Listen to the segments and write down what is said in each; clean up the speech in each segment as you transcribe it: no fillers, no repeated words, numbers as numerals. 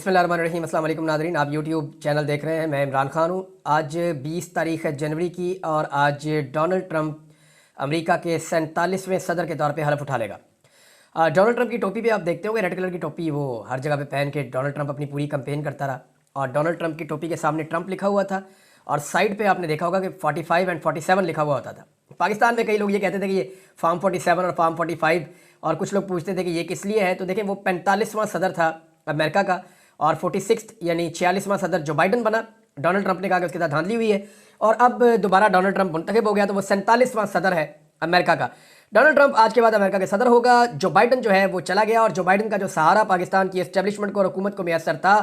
बिस्मिल्लाहिर्रहमानिर्रहीम। अस्सलाम वालेकुम नाज़रीन, आप यूट्यूब चैनल देख रहे हैं। मैं इमरान खान हूँ। आज 20 तारीख़ है जनवरी की और आज डोनाल्ड ट्रंप अमेरिका के 47वें सदर के तौर पे हलफ उठा लेगा। डोनाल्ड ट्रंप की टोपी पे आप देखते होंगे, रेड कलर की टोपी वो हर जगह पे पहन के डोनाल्ड ट्रंप अपनी पूरी कैंपेन करता रहा और डोनाल्ड ट्रंप की टोपी के सामने ट्रंप लिखा हुआ था और साइड पे आपने देखा होगा कि 45 और 47 लिखा हुआ होता था। पाकिस्तान में कई लोग ये कहते थे कि ये फार्म 47 और फार्म 45 और कुछ लोग पूछते थे कि ये किस लिए है। तो देखें, वो 45वां सदर था अमेरिका का और 46 यानी 46वां सदर जो बाइडन बना। डोनाल्ड ट्रंप ने कहा कि उसके साथ धांधली हुई है और अब दोबारा डोनाल्ड ट्रंप मुंतखब हो गया, तो वो 47वां सदर है अमेरिका का। डोनाल्ड ट्रंप आज के बाद अमेरिका के सदर होगा। जो बाइडन जो है वो चला गया और जो बाइडन का जो सहारा पाकिस्तान की एस्टेब्लिशमेंट को और हुकूमत को मैसर था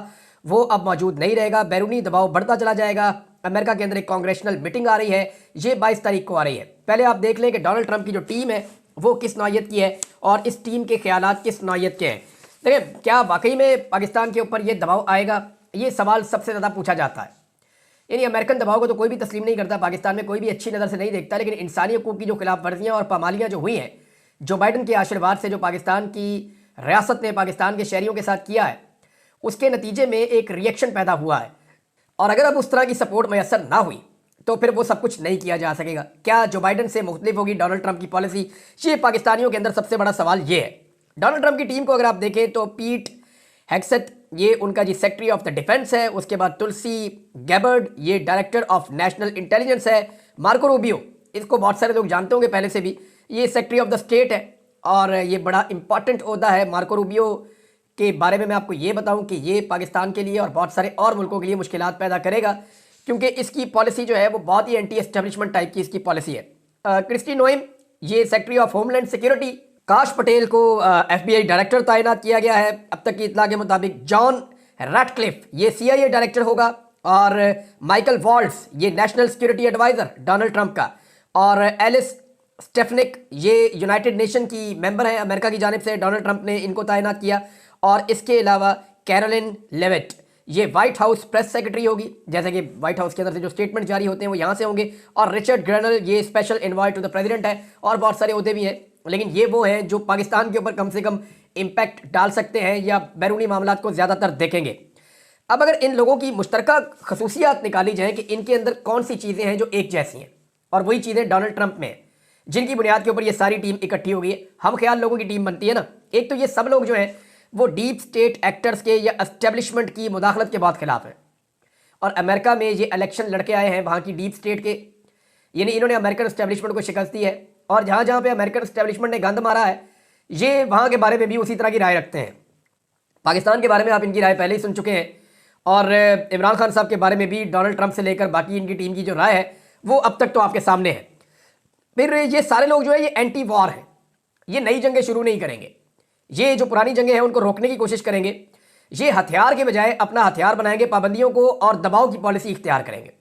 वो अब मौजूद नहीं रहेगा। बैरूनी दबाव बढ़ता चला जाएगा। अमेरिका के अंदर एक कांग्रेशनल मीटिंग आ रही है, ये 22 तारीख को आ रही है। पहले आप देख लें कि डोनाल्ड ट्रंप की जो टीम है वो किस नौयत की है और इस टीम के ख्यालात किस नौयत के हैं। देखिए, क्या वाकई में पाकिस्तान के ऊपर ये दबाव आएगा, ये सवाल सबसे ज़्यादा पूछा जाता है। यानी अमेरिकन दबाव को तो कोई भी तस्लीम नहीं करता, पाकिस्तान में कोई भी अच्छी नज़र से नहीं देखता, लेकिन इंसानी हकूक़ की जो खिलाफ वर्जियाँ और पामालियाँ जो हुई हैं जो बाइडन के आशीर्वाद से जो पाकिस्तान की रियासत ने पाकिस्तान के शहरियों के साथ किया है, उसके नतीजे में एक रिएक्शन पैदा हुआ है और अगर अब उस तरह की सपोर्ट मैसर ना हुई तो फिर वो सब कुछ नहीं किया जा सकेगा। क्या जो बाइडन से मुख्तलिफ होगी डोनाल्ड ट्रंप की पॉलिसी, ये पाकिस्तानियों के अंदर सबसे बड़ा सवाल ये है। डोनाल्ड ट्रंप की टीम को अगर आप देखें तो पीट हेग्सेथ ये उनका जी सेक्रेटरी ऑफ द डिफेंस है, उसके बाद तुलसी गैबर्ड ये डायरेक्टर ऑफ नेशनल इंटेलिजेंस है, मार्को रूबियो इसको बहुत सारे लोग जानते होंगे पहले से भी, ये सेक्रेटरी ऑफ द स्टेट है और ये बड़ा इंपॉर्टेंट ओहदा है। मार्को रूबियो के बारे में मैं आपको ये बताऊं कि ये पाकिस्तान के लिए और बहुत सारे और मुल्कों के लिए मुश्किलात पैदा करेगा क्योंकि इसकी पॉलिसी जो है वो बहुत ही एंटी एस्टेब्लिशमेंट टाइप की इसकी पॉलिसी है। क्रिस्टी नोएम ये सेक्रेटरी ऑफ होमलैंड सिक्योरिटी, काश पटेल को FBI डायरेक्टर तैनात किया गया है अब तक की इतला के मुताबिक। जॉन रैटक्लिफ ये CIA डायरेक्टर होगा और माइकल वॉल्ट्स ये national security adviser Donald Trump का और एलिस स्टेफनिक ये यूनाइटेड नेशन की मेंबर है, अमेरिका की जानिब से डोनाल्ड ट्रंप ने इनको तैनात किया। और इसके अलावा कैरोलिन लेविट ये व्हाइट हाउस प्रेस सेक्रेटरी होगी, जैसे कि व्हाइट हाउस के अंदर से जो स्टेटमेंट जारी होते हैं वो यहाँ से होंगे। और रिचर्ड ग्रेनल ये special invite to the president है और बहुत सारे ओहदे भी हैं, लेकिन ये वो हैं जो पाकिस्तान के ऊपर कम से कम इम्पैक्ट डाल सकते हैं या बैरूनी मामलात को ज़्यादातर देखेंगे। अब अगर इन लोगों की मुश्तरका खसूसियात निकाली जाएँ कि इनके अंदर कौन सी चीज़ें हैं जो एक जैसी हैं और वही चीज़ें डोनाल्ड ट्रंप में हैं जिनकी बुनियाद के ऊपर ये सारी टीम इकट्ठी हो गई है, हम ख्याल लोगों की टीम बनती है ना। एक तो ये सब लोग जो हैं वो डीप स्टेट एक्टर्स के या एस्टेब्लिशमेंट की मुदाखलत के बहुत खिलाफ है और अमेरिका में ये इलेक्शन लड़के आए हैं वहाँ की डीप स्टेट के, यानी इन्होंने अमेरिकन एस्टेब्लिशमेंट को शिकस्त दी है और जहाँ जहाँ पे अमेरिकन एस्टेब्लिशमेंट ने गंद मारा है ये वहाँ के बारे में भी उसी तरह की राय रखते हैं। पाकिस्तान के बारे में आप इनकी राय पहले ही सुन चुके हैं और इमरान खान साहब के बारे में भी डोनाल्ड ट्रंप से लेकर बाकी इनकी टीम की जो राय है वो अब तक तो आपके सामने है। फिर ये सारे लोग जो है ये एंटी वॉर हैं, ये नई जंगें शुरू नहीं करेंगे, ये जो पुरानी जंगें हैं उनको रोकने की कोशिश करेंगे। ये हथियार के बजाय अपना हथियार बनाएंगे, पाबंदियों को और दबाव की पॉलिसी इख्तियार करेंगे,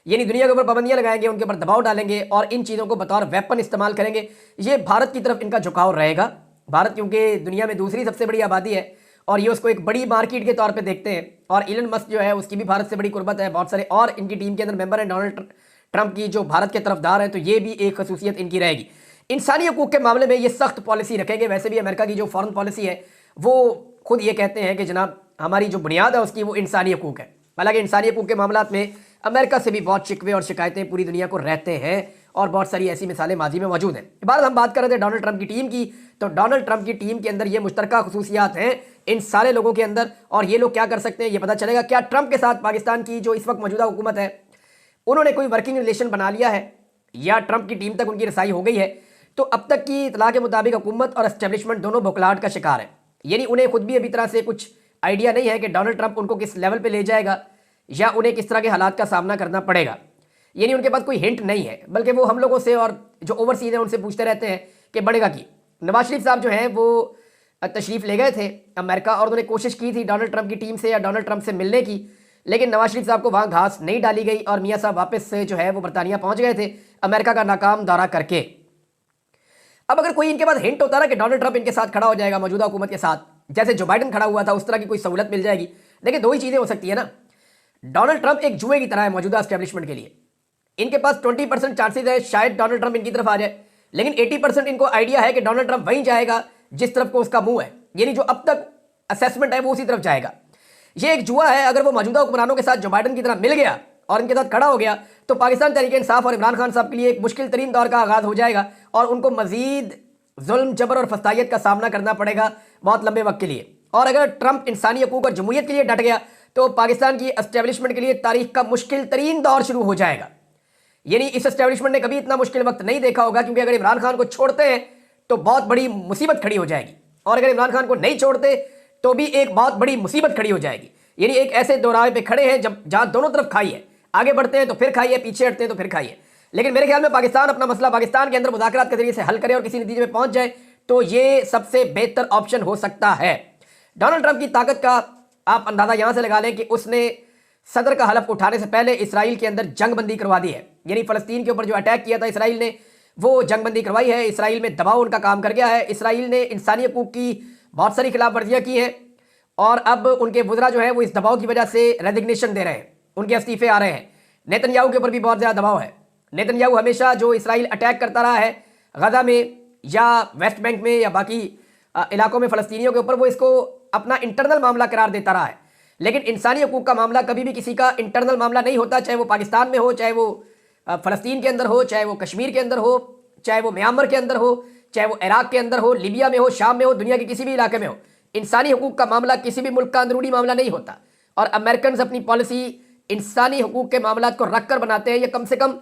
यानी दुनिया के ऊपर पाबंदियां लगाएंगे, उनके ऊपर दबाव डालेंगे और इन चीज़ों को बतौर वेपन इस्तेमाल करेंगे। ये भारत की तरफ इनका झुकाव रहेगा। भारत क्योंकि दुनिया में दूसरी सबसे बड़ी आबादी है और ये उसको एक बड़ी मार्केट के तौर पर देखते हैं और इलन मस्क जो है उसकी भी भारत से बड़ी कुर्बत है, बहुत सारे और इनकी टीम के अंदर मेंबर हैं डोनाल्ड ट्रंप की जो भारत के तरफदार हैं, तो ये भी एक खसूसियत इनकी रहेगी। इंसानी हकूक़ के मामले में ये सख्त पॉलिसी रखेंगे। वैसे भी अमेरिका की जो फॉरेन पॉलिसी है वो खुद ये कहते हैं कि जनाब हमारी जो बुनियाद है उसकी वो इंसानी हकूक़ है। हालांकि इंसानी हकूक़ के मामलात में अमेरिका से भी बहुत शिकवे और शिकायतें पूरी दुनिया को रहते हैं और बहुत सारी ऐसी मिसालें माजी में मौजूद हैं। बात हम बात कर रहे थे डोनाल्ड ट्रंप की टीम की, तो डोनाल्ड ट्रंप की टीम के अंदर ये मुश्तरका खसूसियात हैं इन सारे लोगों के अंदर और ये लोग क्या कर सकते हैं ये पता चलेगा। क्या ट्रंप के साथ पाकिस्तान की जो इस वक्त मौजूदा हुकूमत है उन्होंने कोई वर्किंग रिलेशन बना लिया है या ट्रंप की टीम तक उनकी रसाई हो गई है? तो अब तक की इतला के मुताबिक हुकूमत और एस्टेब्लिशमेंट दोनों बौखलाहट का शिकार है, यानी उन्हें खुद भी अभी तरह से कुछ आइडिया नहीं है कि डोनाल्ड ट्रंप उनको किस लेवल पे ले जाएगा या उन्हें किस तरह के हालात का सामना करना पड़ेगा। यानी उनके पास कोई हिंट नहीं है, बल्कि वो हम लोगों से और जो ओवरसीज हैं उनसे पूछते रहते हैं कि बढ़ेगा की। नवाज शरीफ साहब जो हैं वो तशरीफ़ ले गए थे अमेरिका और उन्होंने कोशिश की थी डोनाल्ड ट्रंप की टीम से या डोनाल्ड ट्रंप से मिलने की, लेकिन नवाज शरीफ साहब को वहाँ घास नहीं डाली गई और मियाँ साहब वापस से जो है वो बरतानिया पहुँच गए थे अमेरिका का नाकाम दौरा करके। अब अगर कोई इनके पास हिंट होता ना कि डोनाल्ड ट्रंप इनके साथ खड़ा हो जाएगा मौजूदा हुकूमत के साथ, जैसे जो बाइडन खड़ा हुआ था उस तरह की कोई सहूलत मिल जाएगी। देखिए, दो ही चीज़ें हो सकती है ना। डोनाल्ड ट्रंप एक जुए की तरह है मौजूदा एस्टेब्लिशमेंट के लिए। इनके पास 20% चांसेज है शायद डोनाल्ड ट्रंप इनकी तरफ आ जाए, लेकिन 80% इनको आइडिया है कि डोनाल्ड ट्रंप वहीं जाएगा जिस तरफ को उसका मुंह है, यानी जो अब तक असेसमेंट है वो उसी तरफ जाएगा। ये एक जुआ है। अगर वो मौजूदा हुक्मरानों के साथ जो बाइडन की तरह मिल गया और इनके साथ खड़ा हो गया तो पाकिस्तान तहरीक इंसाफ और इमरान खान साहब के लिए एक मुश्किल तरीन दौर का आगाज़ हो जाएगा और उनको मजीद जुल्म, जबर और फसाइयत का सामना करना पड़ेगा बहुत लंबे वक्त के लिए। और अगर ट्रंप इंसानी हकूक और जमहूरियत के लिए डट गया तो पाकिस्तान की एस्टेब्लिशमेंट के लिए तारीख का मुश्किल तरीन दौर शुरू हो जाएगा। यानी इस एस्टेब्लिशमेंट ने कभी इतना मुश्किल वक्त नहीं देखा होगा, क्योंकि अगर इमरान खान को छोड़ते हैं तो बहुत बड़ी मुसीबत खड़ी हो जाएगी, और अगर इमरान खान को नहीं छोड़ते तो भी एक बहुत बड़ी मुसीबत खड़ी हो जाएगी। यानी एक ऐसे दोराहे पे खड़े हैं जहां दोनों तरफ खाई है, आगे बढ़ते हैं तो फिर खाई है, पीछे हटते हैं तो फिर खाई है। लेकिन मेरे ख्याल में पाकिस्तान अपना मसला पाकिस्तान के अंदर मुज़ाकरात के जरिए से हल करे और किसी नतीजे में पहुंच जाए तो ये सबसे बेहतर ऑप्शन हो सकता है। डोनाल्ड ट्रंप की ताकत का आप अंदाजा यहां से लगा लें कि उसने सदर का हलफ उठाने से पहले इसराइल के अंदर जंगबंदी करवा दी है। यानी फ़लस्तीन के ऊपर जो अटैक किया था इसराइल ने, वो जंगबंदी करवाई है। इसराइल में दबाव उनका काम कर गया है। इसराइल ने इंसानी हकूक की बहुत सारी खिलाफ वर्जियाँ की हैं और अब उनके वज़रा जो है वो इस दबाव की वजह से रेजिग्नेशन दे रहे हैं, उनके इस्तीफे आ रहे हैं। नेतन्याहू के ऊपर भी बहुत ज़्यादा दबाव है। नेतन्याहू हमेशा जो इसराइल अटैक करता रहा है गजा में या वेस्ट बैंक में या बाकी इलाकों में फ़लस्तीनियों के ऊपर, वो इसको अपना इंटरनल मामला करार देता रहा है। लेकिन इंसानी हकूक का मामला कभी भी किसी का इंटरनल मामला नहीं होता, चाहे वो पाकिस्तान में हो, चाहे वो फ़लस्तीन के अंदर हो, चाहे वो कश्मीर के अंदर हो, चाहे वो म्यांमार के अंदर हो, चाहे वो इराक के अंदर हो, लीबिया में हो, शाम में हो, दुनिया के किसी भी इलाके में हो। इंसानी हकूक का मामला किसी भी मुल्क का अंदरूनी मामला नहीं होता। और अमेरिकन अपनी पॉलिसी इंसानी हकूक के मामला को रख कर बनाते हैं या कम से कम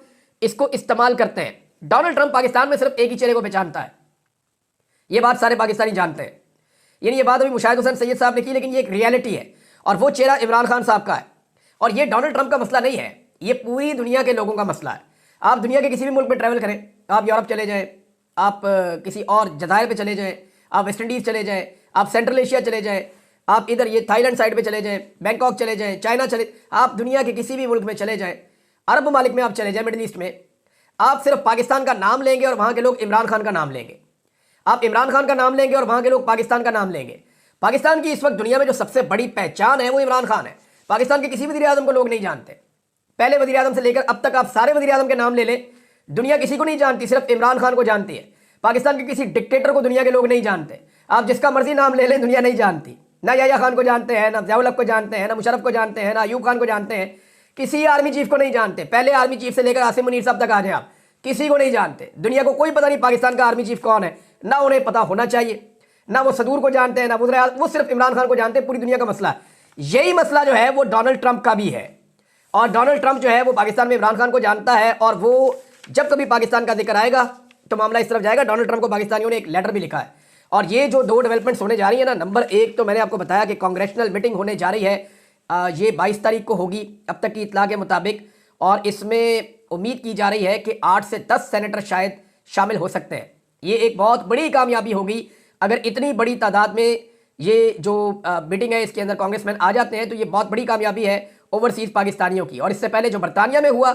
इसको इस्तेमाल करते हैं। डोनाल्ड ट्रंप पाकिस्तान में सिर्फ एक ही चेहरे को पहचानता है, ये बात सारे पाकिस्तानी जानते हैं। यानी ये बात अभी मुशाहिद हुसैन सैयद साहब ने की, लेकिन ये एक रियलिटी है और वो चेहरा इमरान खान साहब का है। और ये डोनाल्ड ट्रंप का मसला नहीं है, ये पूरी दुनिया के लोगों का मसला है। आप दुनिया के किसी भी मुल्क में ट्रैवल करें, आप यूरोप चले जाएं, आप किसी और जज़ायर पे चले जाएं, आप वेस्ट इंडीज़ चले जाएं, आप सेंट्रल एशिया चले जाएं, आप इधर ये थाईलैंड साइड पे चले जाएं, बैंकॉक चले जाएं, चाइना चले, आप दुनिया के किसी भी मुल्क में चले जाएं, अरब ममालिक में आप चले जाएं, मिडिल ईस्ट में, आप सिर्फ पाकिस्तान का नाम लेंगे और वहाँ के लोग इमरान खान का नाम लेंगे। आप इमरान खान का नाम लेंगे और वहाँ के लोग पाकिस्तान का नाम लेंगे। पाकिस्तान की इस वक्त दुनिया में जो सबसे बड़ी पहचान है वो इमरान खान है। पाकिस्तान के किसी वज़ीर आज़म को लोग नहीं जानते। पहले वज़ीर आज़म से लेकर अब तक आप सारे वज़ीर आज़म के नाम ले लें, दुनिया किसी को नहीं जानती, सिर्फ इमरान खान को जानती है। पाकिस्तान के किसी डिक्टेटर को दुनिया के लोग नहीं जानते। आप जिसका मर्जी नाम ले लें, दुनिया नहीं जानती। ना याह्या खान को जानते हैं, ना ज़ियाउल हक को जानते हैं, ना मुशर्रफ को जानते हैं, ना अयूब खान को जानते हैं, किसी आर्मी चीफ को नहीं जानते। पहले आर्मी चीफ से लेकर आसिम मुनीर साहब तक आ जाए, आप किसी को नहीं जानते। दुनिया को कोई पता नहीं पाकिस्तान का आर्मी चीफ कौन है, ना उन्हें पता होना चाहिए। ना वो सदूर को जानते हैं, ना वो सिर्फ इमरान खान को जानते हैं। पूरी दुनिया का मसला है। यही मसला जो है वो डोनाल्ड ट्रंप का भी है। और डोनाल्ड ट्रंप जो है वो पाकिस्तान में इमरान खान को जानता है और वो जब कभी पाकिस्तान का जिक्र आएगा तो मामला इस तरफ जाएगा। डोनाल्ड ट्रंप को पाकिस्तानियों ने एक लेटर भी लिखा है। और ये जो दो डेवलपमेंट्स होने जा रही है ना, नंबर एक तो मैंने आपको बताया कि कांग्रेशनल मीटिंग होने जा रही है, ये 22 तारीख को होगी अब तक की इत्तला के मुताबिक। और इसमें उम्मीद की जा रही है कि 8 से 10 सेनेटर शायद शामिल हो सकते हैं। ये एक बहुत बड़ी कामयाबी होगी अगर इतनी बड़ी तादाद में ये जो मीटिंग है इसके अंदर कांग्रेसमैन आ जाते हैं, तो ये बहुत बड़ी कामयाबी है ओवरसीज़ पाकिस्तानियों की। और इससे पहले जो बरतानिया में हुआ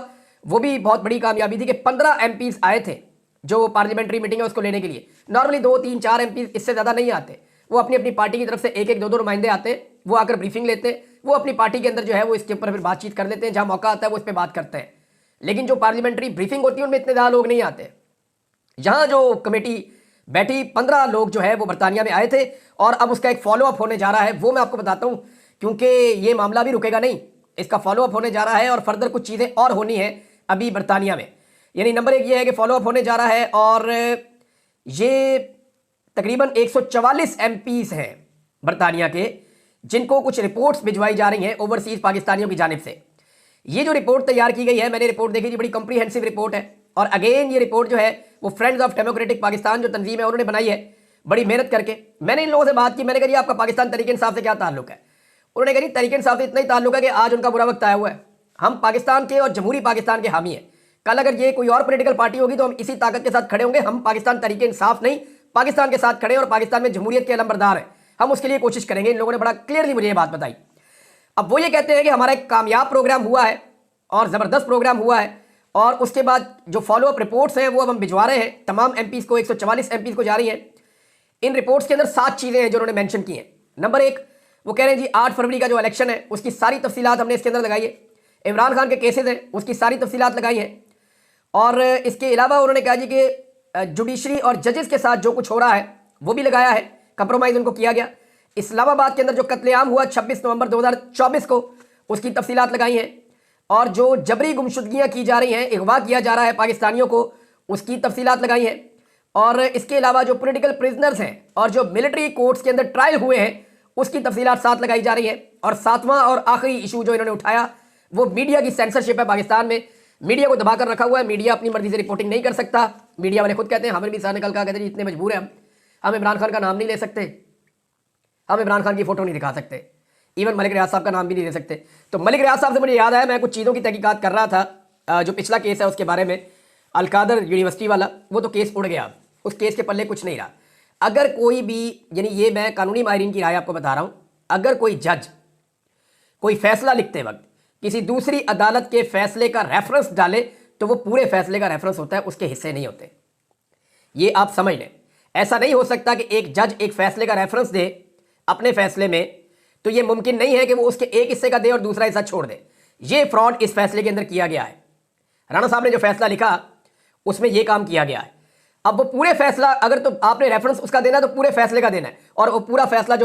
वो भी बहुत बड़ी कामयाबी थी कि 15 MPs आए थे जो पार्लियामेंट्री मीटिंग है उसको लेने के लिए। नॉर्मली 2, 3, 4 MPs इससे ज़्यादा नहीं आते। वो अपनी अपनी पार्टी की तरफ से एक एक दो नुमाइंदे आते हैं, वो आकर ब्रीफिंग लेते हैं, वो अपनी पार्टी के अंदर जो है वो इसके ऊपर फिर बातचीत कर लेते हैं, जहाँ मौका आता है वो इस पर बात करते हैं। लेकिन जो पार्लियामेंट्री ब्रीफिंग होती है उनमें इतने ज़्यादा लोग नहीं आते। यहाँ जो कमेटी बैठी 15 लोग जो है वो बरतानिया में आए थे और अब उसका एक फॉलोअप होने जा रहा है, वो मैं आपको बताता हूँ, क्योंकि ये मामला भी रुकेगा नहीं, इसका फॉलोअप होने जा रहा है और फर्दर कुछ चीज़ें और होनी है अभी बरतानिया में। यानी नंबर एक ये है कि फॉलोअप होने जा रहा है और ये तकरीबन 144 MPs हैं बरतानिया के, जिनको कुछ रिपोर्ट्स भिजवाई जा रही हैं ओवरसीज़ पाकिस्तानियों की जानिब से। ये जो रिपोर्ट तैयार की गई है, मैंने रिपोर्ट देखी थी, बड़ी कॉम्प्रिहेंसिव रिपोर्ट है। और अगेन ये रिपोर्ट जो है वो फ्रेंड्स ऑफ डेमोक्रेटिक पाकिस्तान जो तंजीम है उन्होंने बनाई है बड़ी मेहनत करके। मैंने इन लोगों से बात की, मैंने कहा आपका पाकिस्तान तहरीक इंसाफ से क्या ताल्लुक है? उन्होंने कहा तहरीक इंसाफ से इतना ही ताल्लुक है कि आज उनका बुरा वक्त आया हुआ है, हम पाकिस्तान के और जमहूरी पाकिस्तान के हामी हैं। कल अगर ये कोई और पॉलिटिकल पार्टी होगी तो हम इसी ताकत के साथ खड़े होंगे। हम पाकिस्तान तहरीक इंसाफ नहीं, पाकिस्तान के साथ खड़े और पाकिस्तान में जमहूरियत के अलमबरदार हैं, हम उसके लिए कोशिश करेंगे। इन लोगों ने बड़ा क्लियरली मुझे ये बात बताई। अब वो ये कहते हैं कि हमारा एक कामयाब प्रोग्राम हुआ है और ज़बरदस्त प्रोग्राम हुआ है और उसके बाद जो फॉलोअप रिपोर्ट्स हैं वो अब हम भिजवा रहे हैं तमाम MPs को, 144 MPs को जा रही हैं। इन रिपोर्ट्स के अंदर 7 चीज़ें हैं जो उन्होंने मेंशन की हैं। नंबर एक, वो कह रहे हैं जी 8 फरवरी का जो इलेक्शन है उसकी सारी तफसीलात हमने इसके अंदर लगाई है। इमरान खान के केसेस हैं उसकी सारी तफसीलात लगाई हैं। और इसके अलावा उन्होंने कहा जी कि जुडिशरी और जजेस के साथ जो कुछ हो रहा है वो भी लगाया है, कंप्रोमाइज़ उनको किया गया। इस्लामाबाद के अंदर जो कत्लेआम हुआ 26 नवंबर 2024 को, उसकी तफसीलात लगाई हैं, और जो जबरी गुमशुदगियां की जा रही हैं, अगवा किया जा रहा है पाकिस्तानियों को, उसकी तफसीलात लगाई हैं। और इसके अलावा जो पॉलिटिकल प्रिजनर्स हैं और जो मिलिट्री कोर्ट्स के अंदर ट्रायल हुए हैं, उसकी तफसीलात साथ लगाई जा रही है। और सातवां और आखिरी इशू जो इन्होंने उठाया वो मीडिया की सेंसरशिप है। पाकिस्तान में मीडिया को दबाकर रखा हुआ है, मीडिया अपनी मर्जी से रिपोर्टिंग नहीं कर सकता। मीडिया वाले खुद कहते हैं, हमें भी साथ निकल कर कहते हैं इतने मजबूर हैं हम इमरान खान का नाम नहीं ले सकते, हम इमरान खान की फोटो नहीं दिखा सकते, इवन मलिक रियाज साहब का नाम भी नहीं ले सकते। तो मलिक रियाज साहब से मुझे याद आया, मैं कुछ चीज़ों की तहकीकात कर रहा था, जो पिछला केस है उसके बारे में, अलकादर यूनिवर्सिटी वाला, वो तो केस उड़ गया, उस केस के पल्ले कुछ नहीं रहा। अगर कोई भी, यानी ये मैं कानूनी माहिरीन की राय आपको बता रहा हूँ, अगर कोई जज कोई फैसला लिखते वक्त किसी दूसरी अदालत के फैसले का रेफरेंस डाले तो वो पूरे फैसले का रेफरेंस होता है, उसके हिस्से नहीं होते। ये आप समझ लें। ऐसा नहीं हो सकता कि एक जज एक फैसले का रेफरेंस दे अपने फैसले में, तो ये मुमकिन नहीं है कि वो उसके एक हिस्से का दे और दूसरा हिस्सा छोड़ दे। ये फ्रॉड इस फैसले के अंदर किया गया है। राणा साहब ने जो फैसला लिखा उसमें यह काम किया गया है। अब वो पूरे फैसला, अगर तो आपने रेफरेंस उसका देना है तो पूरे फैसले का देना है, और वो पूरा फैसला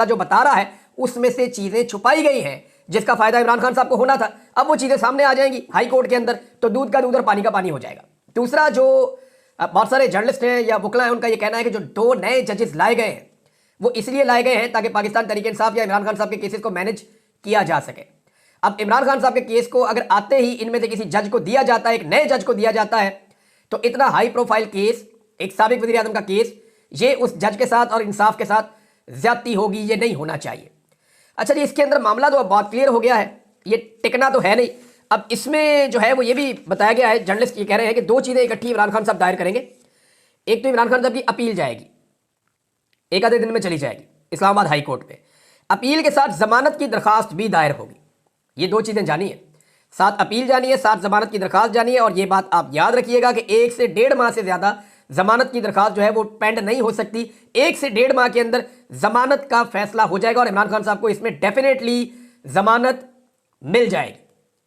जो बता रहा है उसमें से चीजें छुपाई गई हैं जिसका फायदा इमरान खान साहब को होना था। अब वो चीजें सामने आ जाएंगी हाई कोर्ट के अंदर, तो दूध का दूध और पानी का पानी हो जाएगा। दूसरा, जो बहुत सारे जर्नलिस्ट हैं या वकला हैं, उनका ये कहना है कि जो 2 नए जजेस लाए गए हैं वो इसलिए लाए गए हैं ताकि पाकिस्तान तहरीक इंसाफ या इमरान खान साहब के केसेस को मैनेज किया जा सके। अब इमरान खान साहब के केस को अगर आते ही इनमें से किसी जज को दिया जाता है, एक नए जज को दिया जाता है, तो इतना हाई प्रोफाइल केस, एक साबिक वज़ीर आज़म का केस, ये उस जज के साथ और इंसाफ के साथ ज्यादती होगी, ये नहीं होना चाहिए। अच्छा जी, इसके अंदर मामला तो अब बहुत क्लियर हो गया है, ये टिकना तो है नहीं। अब इसमें जो है वो ये भी बताया गया है, जर्नलिस्ट ये कह रहे हैं कि 2 चीज़ें इकट्ठी इमरान खान साहब दायर करेंगे। एक तो इमरान खान साहब की अपील जाएगी, एक आधे दिन में चली जाएगी इस्लामाबाद हाई कोर्ट पे। अपील के साथ जमानत की दरखास्त भी दायर होगी। ये 2 चीज़ें जानी है, साथ अपील जानी है, साथ जमानत की दरखास्त जानी है। और ये बात आप याद रखिएगा कि 1 से 1.5 माह से ज़्यादा जमानत की दरखास्त जो है वो पेंड नहीं हो सकती। 1 से 1.5 माह के अंदर जमानत का फैसला हो जाएगा और इमरान खान साहब को इसमें डेफिनेटली जमानत मिल जाएगी।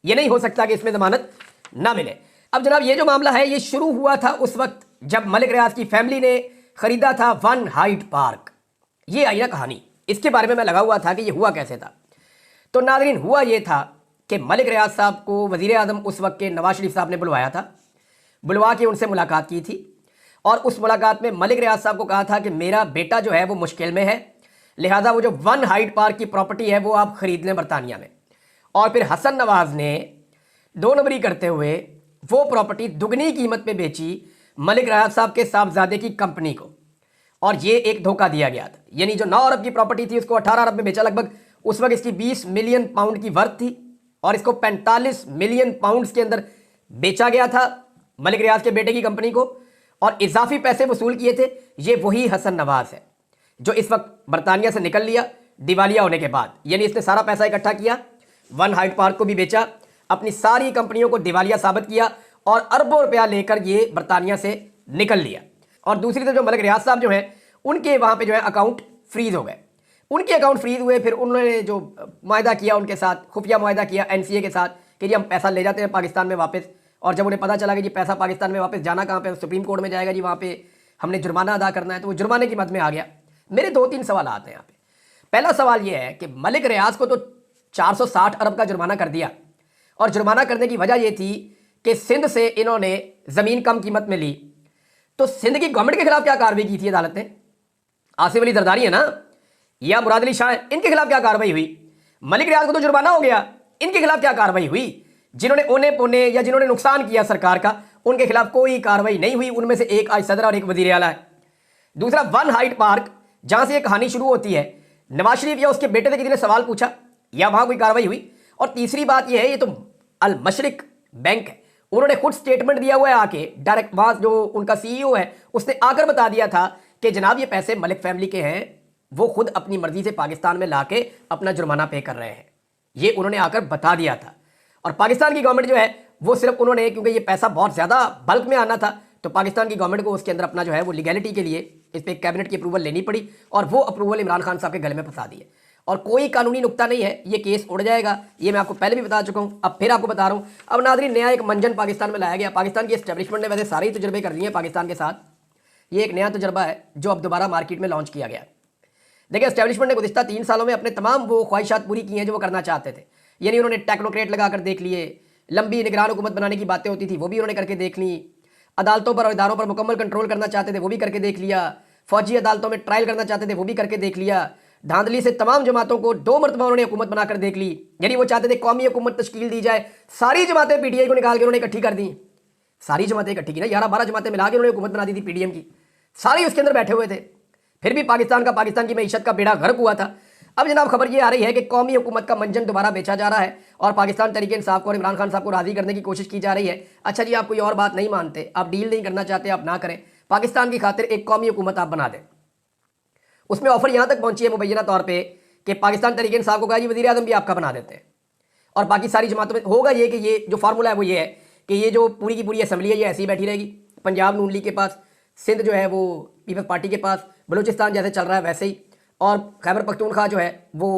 ये नहीं हो सकता कि इसमें जमानत ना मिले। अब जनाब, ये जो मामला है ये शुरू हुआ था उस वक्त जब मलिक रियाज की फैमिली ने खरीदा था वन हाइट पार्क। ये आई ना कहानी, इसके बारे में मैं लगा हुआ था कि ये हुआ कैसे था। तो नाज़रीन, हुआ ये था कि मलिक रियाज साहब को वज़ीर आज़म उस वक्त के नवाज शरीफ साहब ने बुलवाया था, बुलवा के उनसे मुलाकात की थी, और उस मुलाकात में मलिक रियाज साहब को कहा था कि मेरा बेटा जो है वो मुश्किल में है, लिहाजा वो जो वन हाइट पार्क की प्रॉपर्टी है वो आप खरीद लें बरतानिया में। और फिर हसन नवाज ने 2 नंबरी करते हुए वो प्रॉपर्टी दुगनी कीमत पे बेची मलिक रियाज साहब के साहबजादे की कंपनी को, और ये एक धोखा दिया गया था। यानी जो 9 अरब की प्रॉपर्टी थी उसको 18 अरब में बेचा लगभग। उस वक्त इसकी 20 मिलियन पाउंड की वर्थ थी और इसको 45 मिलियन पाउंड्स के अंदर बेचा गया था मलिक रियाज के बेटे की कंपनी को, और इजाफी पैसे वसूल किए थे। ये वही हसन नवाज है जो इस वक्त बरतानिया से निकल लिया दिवालिया होने के बाद। यानी इसने सारा पैसा इकट्ठा किया, वन हाइट पार्क को भी बेचा, अपनी सारी कंपनियों को दिवालिया साबित किया और अरबों रुपया लेकर ये बरतानिया से निकल लिया। और दूसरी तरफ जो मलिक रियाज साहब जो हैं उनके वहाँ पे जो है अकाउंट फ्रीज हो गए। उनके अकाउंट फ्रीज हुए, फिर उन्होंने जो मुआहदा किया उनके साथ, खुफिया मुआहदा किया NCA के साथ कि जी हम पैसा ले जाते हैं पाकिस्तान में वापस। और जब उन्हें पता चला कि जी पैसा पाकिस्तान में वापस जाना कहाँ पे, सुप्रीम कोर्ट में जाएगा जी, वहाँ पे हमने जुर्माना अदा करना है, तो वो जुर्माने की मद में आ गया। मेरे 2-3 सवाल आते हैं यहाँ पे। पहला सवाल ये है कि मलिक रियाज को तो 460 अरब का जुर्माना कर दिया, और जुर्माना करने की वजह यह थी कि सिंध से इन्होंने ज़मीन कम कीमत में ली। तो सिंध की गवर्नमेंट के खिलाफ क्या कार्रवाई की थी अदालत ने? आसिफ अली जरदारी है ना, या मुराद अली शाह, इनके खिलाफ क्या कार्रवाई हुई? मलिक रियाज को तो जुर्माना हो गया, इनके खिलाफ क्या कार्रवाई हुई? जिन्होंने ओने पोने या जिन्होंने नुकसान किया सरकार का, उनके खिलाफ कोई कार्रवाई नहीं हुई। उनमें से एक आज सदर और एक वजीर आला है। दूसरा, वन हाइट पार्क, जहां से ये कहानी शुरू होती है, नवाज शरीफ या उसके बेटे से किसी ने सवाल पूछा या वहां कोई कार्रवाई हुई? और तीसरी बात यह है, ये तो अल मशरिक बैंक है, उन्होंने खुद स्टेटमेंट दिया हुआ है आके, डायरेक्ट वहां जो उनका CEO है उसने आकर बता दिया था कि जनाब ये पैसे मलिक फैमिली के हैं, वो खुद अपनी मर्जी से पाकिस्तान में लाके अपना जुर्माना पे कर रहे हैं। ये उन्होंने आकर बता दिया था। और पाकिस्तान की गवर्नमेंट जो है वो सिर्फ उन्होंने, क्योंकि ये पैसा बहुत ज़्यादा बल्क में आना था, तो पाकिस्तान की गवर्नमेंट को उसके अंदर अपना जो है वो लीगैलिटी के लिए इस पर कैबिनेट की अप्रूवल लेनी पड़ी, और वो अप्रूवल इमरान खान साहब के गले में फंसा दी है। और कोई कानूनी नुक्ता नहीं है, ये केस उड़ जाएगा। ये मैं आपको पहले भी बता चुका हूँ, अब फिर आपको बता रहा हूँ। अब नाज़रीन, नया एक मंजन पाकिस्तान में लाया गया। पाकिस्तान की एस्टेब्लिशमेंट ने वैसे सारे ही तजुर्बे कर लिए हैं पाकिस्तान के साथ, ये एक नया तजुर्बा है जो अब दोबारा मार्केट में लॉन्च किया गया। देखिए, एस्टेब्लिशमेंट ने गुज़िश्ता 3 सालों में अपने तमाम वो ख्वाहिशात पूरी की हैं जो वो करना चाहते थे। यानी उन्होंने टेक्नोक्रेट लगाकर देख लिए, लंबी निगरान हुकूमत बनाने की बातें होती थी वो भी उन्होंने करके देख ली, अदालतों पर और इदारों पर मुकम्मल कंट्रोल करना चाहते थे वो भी करके देख लिया, फौजी अदालतों में ट्रायल करना चाहते थे वो भी करके देख लिया, धांधली से तमाम जमातों को 2 मरतबा उन्होंने हुकूमत बनाकर देख ली। यानी वो चाहते थे कौमी हुकूमत तश्कील दी जाए, सारी जमातें पीटीआई को निकाल के उन्होंने इकट्ठी कर दी, सारी जमातें इकट्ठी की ना, 11-12 जमातें मिला के उन्होंने हुकूमत बना दी थी पीडीएम की, सारी उसके अंदर बैठे हुए थे। फिर भी पाकिस्तान की मईशत का बेड़ा गर्क हुआ था। अब जनाब खबर ये आ रही है कि कौमी हुकूमत का मंजन दोबारा बेचा जा रहा है और पाकिस्तान तहरीक इंसाफ को और इमरान खान साहब को राजी करने की कोशिश की जा रही है। अच्छा जी, आप कोई और बात नहीं मानते, आप डील नहीं करना चाहते, आप ना करें, पाकिस्तान की खातिर एक कौमी हुकूमत आप बना दें। उसमें ऑफर यहाँ तक पहुंची है मुबैना तौर पर कि पाकिस्तान तहरीक इंसाफ को कहा जी वज़ीर आज़म भी आपका बना देते हैं, और बाकी सारी जमातों में होगा ये कि ये जो फार्मूला है वो ये है कि ये जो पूरी की पूरी असम्बली है ये ऐसी ही बैठी रहेगी, पंजाब नून लीग के पास, सिंध जो है वो पीपल्स पार्टी के पास, बलूचिस्तान जैसे चल रहा है वैसे ही, और खैबर पख्तूनख्वा जो है वो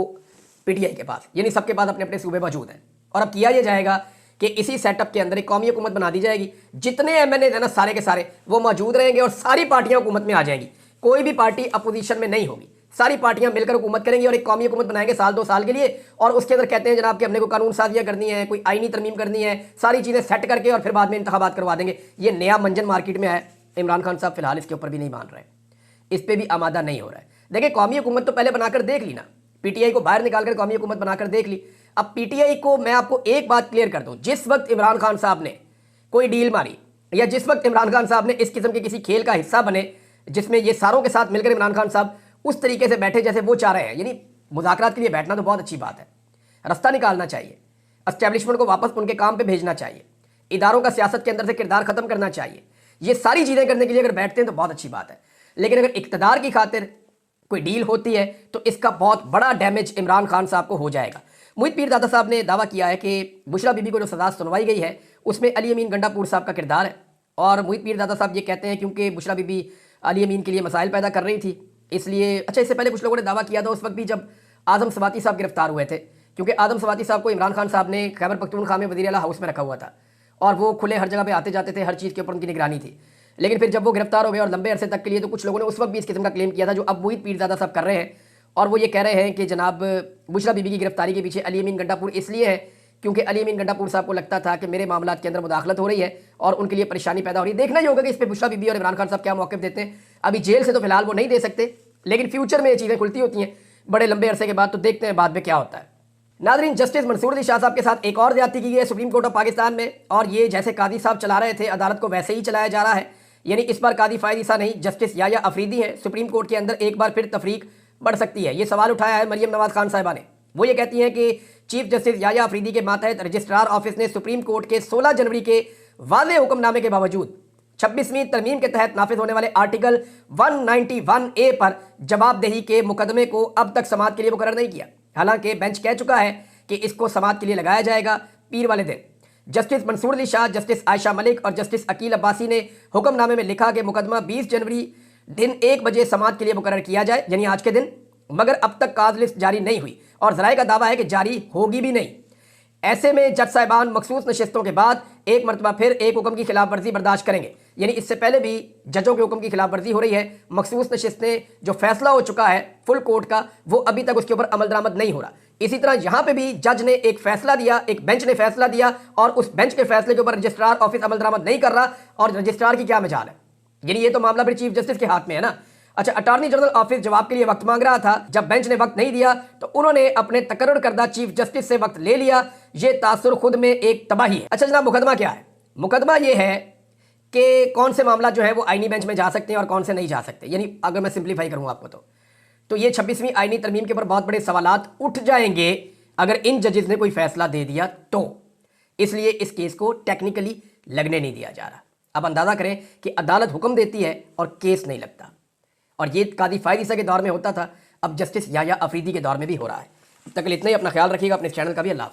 पीटीआई के पास, यानी सबके पास अपने अपने सूबे मौजूद हैं। और अब किया यह जाएगा कि इसी सेटअप के अंदर एक कौमी हुकूमत बना दी जाएगी, जितने एमएनए हैं ना सारे के सारे वो मौजूद रहेंगे और सारी पार्टियां हुकूमत में आ जाएंगी, कोई भी पार्टी अपोजिशन में नहीं होगी, सारी पार्टियां मिलकर हुकूमत करेंगी और एक कौमी हुकूमत बनाएंगे साल 2 साल के लिए। और उसके अंदर कहते हैं जनाब कि हमने कोई कानून साजियां करनी है, कोई आईनी तरमीम करनी है, सारी चीज़ें सेट करके और फिर बाद में इंतखाबात करवा देंगे। ये नया मंजन मार्केट में है। इमरान खान साहब फिलहाल इसके ऊपर भी नहीं मान रहे, इस पर भी आमादा नहीं हो रहा है। देखिए, कौमी हुकूमत तो पहले बनाकर देख ली ना, पीटीआई को बाहर निकालकर कौमी हुकूमत बनाकर देख ली। अब पीटीआई को मैं आपको एक बात क्लियर कर दूं, जिस वक्त इमरान खान साहब ने कोई डील मारी या जिस वक्त इमरान खान साहब ने इस किस्म के किसी खेल का हिस्सा बने जिसमें ये सारों के साथ मिलकर इमरान खान साहब उस तरीके से बैठे जैसे वो चाह रहे हैं, यानी मुज़ाकरात के लिए बैठना तो बहुत अच्छी बात है, रास्ता निकालना चाहिए, एस्टेब्लिशमेंट को वापस उनके काम पे भेजना चाहिए, इदारों का सियासत के अंदर से किरदार खत्म करना चाहिए, ये सारी चीज़ें करने के लिए अगर बैठते हैं तो बहुत अच्छी बात है। लेकिन अगर इक़्तिदार की खातिर कोई डील होती है तो इसका बहुत बड़ा डैमेज इमरान खान साहब को हो जाएगा। मोहित पीरजादा साहब ने दावा किया है कि बुशरा बीबी को जो सज़ा सुनवाई गई है उसमें अली अमीन गंडापुर साहब का किरदार है, और मोहित पीरजादा साहब ये कहते हैं क्योंकि बुशरा बीबी अली अमीन के लिए मसाइल पैदा कर रही थी इसलिए। अच्छा, इससे पहले कुछ लोगों ने दावा किया था उस वक्त भी जब आज़म सवाती साहब गिरफ्तार हुए थे, क्योंकि आज़म सवाती साहब को इमरान खान साहब ने खैबर पख्तूनख्वा में वज़ीर आला हाउस में रखा हुआ था और वो खुले हर जगह पे आते जाते थे, हर चीज़ के ऊपर उनकी निगरानी थी। लेकिन फिर जब वो गिरफ्तार हो गए और लंबे अरसे तक के लिए, तो कुछ लोगों ने उस वक्त भी इस किस्म का क्लेम किया था जो अब मोहित पीरजादा साहब कर रहे हैं, और वो ये कह रहे हैं कि जनाब बुशरा बीबी की गिरफ्तारी के पीछे अली अमीन गंडापुर इसलिए है क्योंकि अली अमीन गंडापुर साहब को लगता था कि मेरे मामलात के अंदर मुदाखलत हो रही है और उनके लिए परेशानी पैदा हो रही है। देखना ही होगा कि इस पर बुशरा बीबी और इमरान खान साहब क्या मौक़िफ़ देते हैं। अभी जेल से तो फिलहाल वो नहीं दे सकते, लेकिन फ्यूचर में ये चीज़ें खुलती होती हैं बड़े लंबे अरसे के बाद, तो देखते हैं बाद में क्या होता है। नाज़रीन, जस्टिस मंसूर अली शाह साहब के साथ एक और ज़्यादती की गई है सुप्रीम कोर्ट ऑफ पाकिस्तान में, और ये जैसे कादी साहब चला रहे थे अदालत को वैसे ही चलाया जा रहा है। यानी इस बार कादी फ़ायद ईसा नहीं, जस्टिस याया अफरीदी हैं। सुप्रीम कोर्ट के अंदर एक बार फिर तफरीक बढ़ सकती है, ये सवाल उठाया है मरियम नवाज़ खान साहिबा ने। वो ये कहती हैं कि चीफ जस्टिस याया अफरीदी के मातहत रजिस्ट्रार ऑफिस ने सुप्रीम कोर्ट के 16 जनवरी के वाज़ेह हुक्मनामे के बावजूद 26वीं तरमीम के तहत नाफिज होने वाले आर्टिकल 191A पर जवाबदेही के मुकदमे को अब तक समाअत के लिए मुकर्रर नहीं किया। हालांकि बेंच कह चुका है कि इसको समाअत के लिए लगाया जाएगा पीर वाले दिन। जस्टिस मंसूर अली शाह, जस्टिस आयशा मलिक और जस्टिस अकील अब्बासी ने हुक्मनामे में लिखा कि मुकदमा 20 जनवरी दिन 1 बजे समाअत के लिए मुकर्रर किया जाए, यानी आज के दिन, मगर अब तक काज लिस्ट जारी नहीं हुई और ज़राए का दावा है कि जारी होगी भी नहीं। ऐसे में जज साहिबान मखसूस नशिस्तों के बाद एक मरतबा फिर एक हुक्म की खिलाफ वर्जी बर्दाश्त करेंगे। यानी इससे पहले भी जजों के हुक्म की खिलाफ वर्जी हो रही है, मखसूस नशिस्तें जो फैसला हो चुका है फुल कोर्ट का वो अभी तक उसके ऊपर अमल दरामद नहीं हो रहा। इसी तरह यहाँ पे भी जज ने एक फैसला दिया, एक बेंच ने फैसला दिया और उस बेंच के फैसले के ऊपर रजिस्ट्रार ऑफिस अमल दरामद नहीं कर रहा, और रजिस्ट्रार की क्या मजाल है, यानी ये तो मामला फिर चीफ जस्टिस के हाथ में है ना। अच्छा, अटॉर्नी जनरल ऑफिस जवाब के लिए वक्त मांग रहा था, जब बेंच ने वक्त नहीं दिया तो उन्होंने अपने तकर्रुर करदा चीफ जस्टिस से वक्त ले लिया। ये तासुर खुद में एक तबाही है। अच्छा जनाब, मुकदमा क्या है? मुकदमा ये है कि कौन से मामला जो है वो आईनी बेंच में जा सकते हैं और कौन से नहीं जा सकते। यानी अगर मैं सिंप्लीफाई करूँ आपको तो ये 26वीं आईनी तरमीम के ऊपर बहुत बड़े सवालात उठ जाएंगे अगर इन जजेस ने कोई फैसला दे दिया तो, इसलिए इस केस को टेक्निकली लगने नहीं दिया जा रहा। अब अंदाजा करें कि अदालत हुक्म देती है और केस नहीं लगता, और ये कादी फ़ायद ईसा के दौर में होता था, अब जस्टिस याया अफरीदी के दौर में भी हो रहा है। तब तक इतना ही, अपना ख्याल रखिएगा, अपने चैनल का भी। अल्लाह हाफ़िज़।